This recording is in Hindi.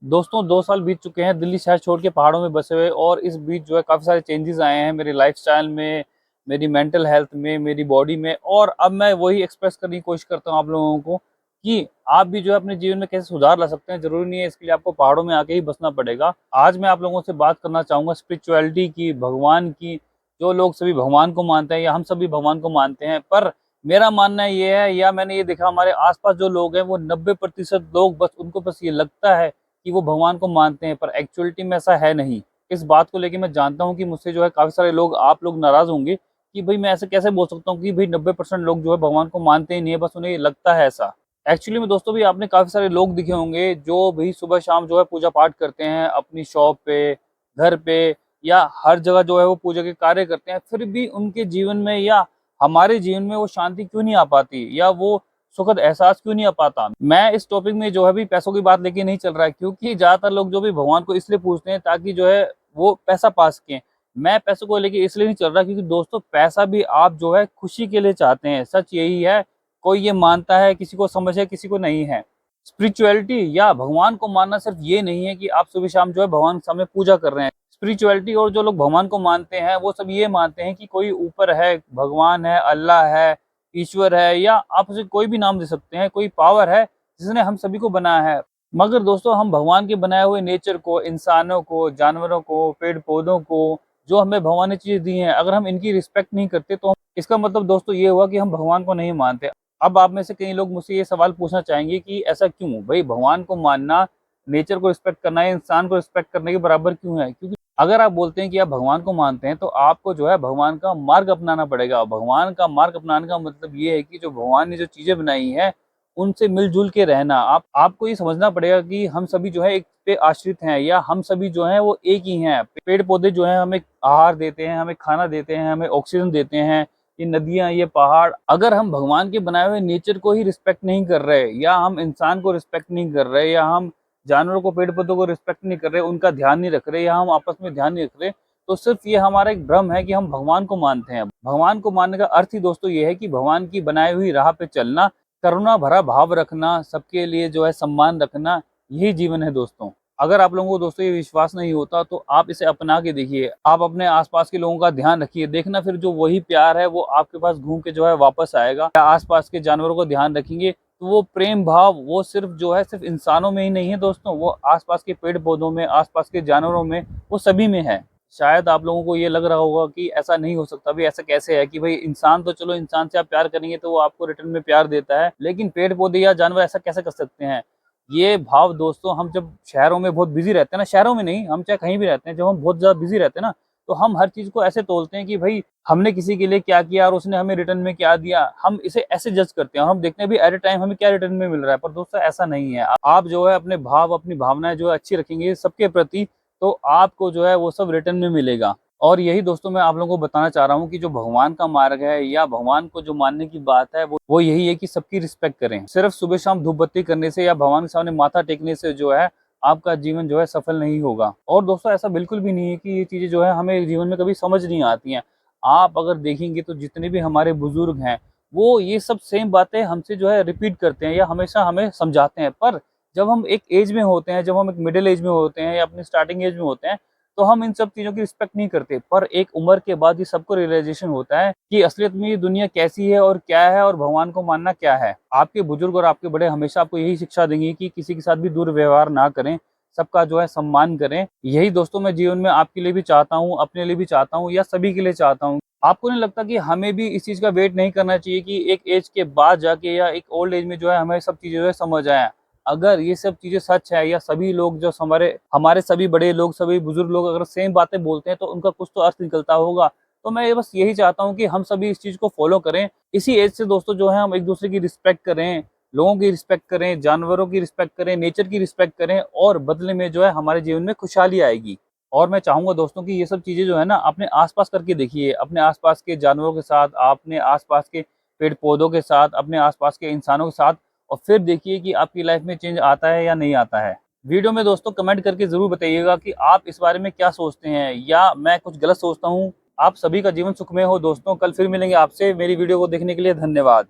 दोस्तों 2 साल बीत चुके हैं दिल्ली शहर छोड़ के पहाड़ों में बसे हुए, और इस बीच जो है काफ़ी सारे चेंजेस आए हैं मेरी लाइफस्टाइल में, मेरी मेंटल हेल्थ में, मेरी बॉडी में। और अब मैं वही एक्सप्रेस करने की कोशिश करता हूँ आप लोगों को कि आप भी जो है अपने जीवन में कैसे सुधार ला सकते हैं। ज़रूरी नहीं है इसके लिए आपको पहाड़ों में आके ही बसना पड़ेगा। आज मैं आप लोगों से बात करना चाहूँगा स्पिरिचुअलिटी की, भगवान की। जो लोग सभी भगवान को मानते हैं या हम सभी भगवान को मानते हैं, पर मेरा मानना ये है या मैंने ये देखा हमारे आस-पास जो लोग हैं वो 90% लोग बस उनको बस ये लगता है कि वो भगवान को मानते हैं, पर एक्चुअलिटी में ऐसा है नहीं। इस बात को लेके मैं जानता हूँ कि मुझसे जो है काफ़ी सारे लोग, आप लोग नाराज़ होंगे कि भई मैं ऐसे कैसे बोल सकता हूँ कि भई 90% लोग जो है भगवान को मानते ही नहीं है, बस उन्हें ये लगता है ऐसा। एक्चुअली में दोस्तों भी आपने काफ़ी सारे लोग दिखे होंगे जो भई सुबह-शाम जो है पूजा-पाठ करते हैं, अपनी शॉप पे, घर पे या हर जगह जो है वो पूजा के कार्य करते हैं, फिर भी उनके जीवन में या हमारे जीवन में वो शांति क्यों नहीं आ पाती या वो सुखद एहसास क्यों नहीं आ पाता? मैं इस टॉपिक में जो है अभी पैसों की बात लेके नहीं चल रहा है, क्योंकि ज़्यादातर लोग जो भी भगवान को इसलिए पूजते हैं ताकि जो है वो पैसा पा सकें। मैं पैसों को लेके इसलिए नहीं चल रहा क्योंकि दोस्तों पैसा भी आप जो है खुशी के लिए चाहते हैं, सच यही है। कोई ये मानता है, किसी को समझ है, किसी को नहीं है। स्पिरिचुअलिटी या भगवान को मानना सिर्फ ये नहीं है कि आप सुबह-शाम जो है भगवान के सामने पूजा कर रहे हैं। स्पिरिचुअलिटी और जो लोग भगवान को मानते हैं, वो सब ये मानते हैं कि कोई ऊपर है, भगवान है, अल्लाह है, ईश्वर है, या आप उसे कोई भी नाम दे सकते हैं, कोई पावर है जिसने हम सभी को बनाया है। मगर दोस्तों हम भगवान के बनाए हुए नेचर को, इंसानों को, जानवरों को, पेड़-पौधों को, जो हमें भगवान ने चीज़ें दी हैं, अगर हम इनकी रिस्पेक्ट नहीं करते तो इसका मतलब दोस्तों ये हुआ कि हम भगवान को नहीं मानते। अब आप में से कई लोग मुझसे ये सवाल पूछना चाहेंगे कि ऐसा क्यों? भई भगवान को मानना, नेचर को रिस्पेक्ट करना या इंसान को रिस्पेक्ट करने के बराबर क्यों है? क्योंकि अगर आप बोलते हैं कि आप भगवान को मानते हैं, तो आपको जो है भगवान का मार्ग अपनाना पड़ेगा। भगवान का मार्ग अपनाने का मतलब ये है कि जो भगवान ने जो चीज़ें बनाई हैं, उनसे मिल-जुल के रहना। आपको ये समझना पड़ेगा कि हम सभी जो है एक पे आश्रित हैं, या हम सभी जो हैं वो एक ही हैं। पेड़-पौधे जो हैं हमें आहार देते हैं, हमें खाना देते हैं, हमें ऑक्सीजन देते हैं। ये नदियाँ, ये पहाड़, अगर हम भगवान के बनाए हुए नेचर को ही रिस्पेक्ट नहीं कर रहे, या हम इंसान को रिस्पेक्ट नहीं कर रहे, या हम जानवरों को, पेड़-पौधों को रिस्पेक्ट नहीं कर रहे, उनका ध्यान नहीं रख रहे, या हम आपस में ध्यान नहीं रख रहे, तो सिर्फ ये हमारा एक भ्रम है कि हम भगवान को मानते हैं। भगवान को मानने का अर्थ ही दोस्तों ये है कि भगवान की बनाई हुई राह पे चलना, करुणा भरा भाव रखना, सबके लिए जो है सम्मान रखना, यही जीवन है दोस्तों। अगर आप लोगों को दोस्तों ये विश्वास नहीं होता तो आप इसे अपना के देखिए। आप अपने आस-पास के लोगों का ध्यान रखिए, देखना फिर जो वही प्यार है वो आपके पास घूम के जो है वापस आएगा। या आस-पास के जानवरों को ध्यान रखेंगे तो वो प्रेम भाव वो सिर्फ जो है सिर्फ इंसानों में ही नहीं है दोस्तों, वो आस-पास के पेड़-पौधों में, आस-पास के जानवरों में, वो सभी में है। शायद आप लोगों को ये लग रहा होगा कि ऐसा नहीं हो सकता, भई ऐसा कैसे है कि भई इंसान तो चलो, इंसान से आप प्यार करेंगे तो वो आपको रिटर्न में प्यार देता है, लेकिन पेड़-पौधे या जानवर ऐसा कैसे कर सकते हैं? ये भाव दोस्तों हम जब शहरों में बहुत बिज़ी रहते हैं ना, शहरों में नहीं, हम चाहे कहीं भी रहते हैं, जब हम बहुत ज़्यादा बिज़ी रहते हैं ना, तो हम हर चीज़ को ऐसे तोलते हैं कि भई हमने किसी के लिए क्या किया और उसने हमें रिटर्न में क्या दिया, हम इसे ऐसे जज करते हैं और हम देखते हैं भई एट अ टाइम हमें क्या रिटर्न में मिल रहा है। पर दोस्तों ऐसा नहीं है। आप जो है अपने भाव, अपनी भावनाएँ जो है अच्छी रखेंगे सबके प्रति, तो आपको जो है वो सब रिटर्न में मिलेगा। और यही दोस्तों मैं आप लोगों को बताना चाह रहा हूँ कि जो भगवान का मार्ग है या भगवान को जो मानने की बात है, वो यही है कि सबकी रिस्पेक्ट करें। सिर्फ सुबह-शाम धूप बत्ती करने से या भगवान के सामने माथा टेकने से जो है आपका जीवन जो है सफल नहीं होगा। और दोस्तों ऐसा बिल्कुल भी नहीं है कि ये चीज़ें जो है हमें जीवन में कभी समझ नहीं आती हैं। आप अगर देखेंगे तो जितने भी हमारे बुजुर्ग हैं, वो ये सब सेम बातें हमसे जो है रिपीट करते हैं या हमेशा हमें समझाते हैं। पर जब हम एक एज में होते हैं, जब हम एक मिडल एज में होते हैं या अपनी स्टार्टिंग एज में होते हैं, तो हम इन सब चीज़ों की रिस्पेक्ट नहीं करते। पर एक उम्र के बाद ये सबको रियलाइज़ेशन होता है कि असलियत में ये दुनिया कैसी है और क्या है, और भगवान को मानना क्या है। आपके बुजुर्ग और आपके बड़े हमेशा आपको यही शिक्षा देंगे कि किसी के साथ भी दुर्व्यवहार ना करें, सबका जो है सम्मान करें। यही दोस्तों मैं जीवन में आपके लिए भी चाहता हूँ, अपने लिए भी चाहता हूँ, या सभी के लिए चाहता हूँ। आपको नहीं लगता कि हमें भी इस चीज़ का वेट नहीं करना चाहिए कि एक एज के बाद जाके या एक ओल्ड एज में जो है हमें सब चीज़ें जो है समझ आएँ? अगर ये सब चीज़ें सच है, या सभी लोग जो हमारे हमारे सभी बड़े लोग, सभी बुजुर्ग लोग अगर सेम बातें बोलते हैं तो उनका कुछ तो अर्थ निकलता होगा। तो मैं ये बस यही चाहता हूँ कि हम सभी इस चीज़ को फ़ॉलो करें। इसी एज से दोस्तों जो है हम एक-दूसरे की रिस्पेक्ट करें, लोगों की रिस्पेक्ट करें, जानवरों की रिस्पेक्ट करें, नेचर की रिस्पेक्ट करें, और बदले में जो है हमारे जीवन में खुशहाली आएगी। और मैं चाहूँगा दोस्तों कि ये सब चीज़ें जो है ना अपने आस-पास करके देखिए, अपने आस-पास के जानवरों के साथ, अपने आस-पास के पेड़-पौधों के साथ, अपने आस-पास के इंसानों के साथ, और फिर देखिए कि आपकी लाइफ में चेंज आता है या नहीं आता है। वीडियो में दोस्तों कमेंट करके ज़रूर बताइएगा कि आप इस बारे में क्या सोचते हैं, या मैं कुछ गलत सोचता हूँ। आप सभी का जीवन सुखमय हो दोस्तों। कल फिर मिलेंगे आपसे। मेरी वीडियो को देखने के लिए धन्यवाद।